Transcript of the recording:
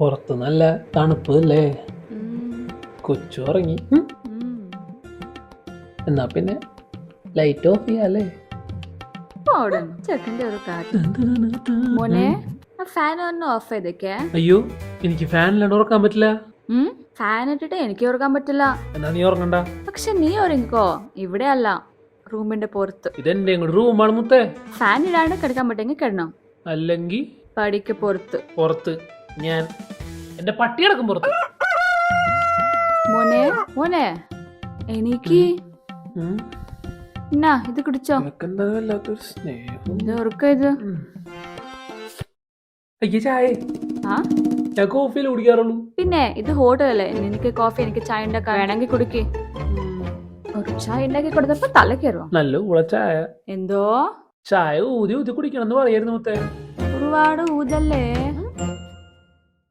പുറത്ത് നല്ല തണുപ്പ് അല്ലേ? കൊച്ചു ഉറങ്ങി. എന്നാ പിന്നെ ലൈറ്റ് ഓഫ് ചെയ്യാല്ലേ? ചെക്കൻ്റെ ഒരു കാര്യം. മോനെ ഫാൻ ഒന്ന് ഓഫ് ചെയ്തേക്കേ. അയ്യോ, എനിക്ക് ഫാനിലാണ് ഉറക്കാൻ പറ്റില്ല. ഫാൻ ഇട്ടിട്ട് എനിക്ക് ഉറങ്ങാൻ പറ്റില്ല. എന്നാ നീ ഉറങ്ങണ്ട. പക്ഷെ നീ ഉറങ്ങിക്കോ, ഇവിടെ അല്ല, റൂമിന്റെ പുറത്ത്. ഇതെന്റെ റൂമാണ് മുത്തേ. ഫാൻ ഇടാണ്ട് കിടക്കാൻ പറ്റുമെങ്കിൽ കിടണം, അല്ലെങ്കിൽ പടിക്ക് പുറത്ത്. പുറത്ത് ഞാൻ എന്റെ പട്ടി കിടക്കും പുറത്ത്. മോനെ മോനെ എനിക്ക് എന്നാ ഇത് കുടിച്ചോ. എന്താ വല്ലാത്തൊരു സ്നേഹം. ഇത് ഉറക്കം ഇത്. അയ്യ ചായ. ആ ഞാൻ കോഫിയിൽ കുടിക്കാറുള്ളൂ. പിന്നെ ഇത് ഹോട്ടലല്ലേ, നിനക്ക് കോഫി എനിക്ക് ചായ ഉണ്ടാക്കാൻ വേണമെങ്കിൽ കുടിക്ക്. ഒരു ചായ ഉണ്ടാക്കി കൊടുത്തപ്പോ തല കയറുവോ? നല്ല കൂടെ ചായ. എന്തോ ചായ ഊതി ഊതി കുടിക്കണം എന്ന് പറയായിരുന്നു മുത്തേ. ഒരുപാട് ഊതല്ലേ.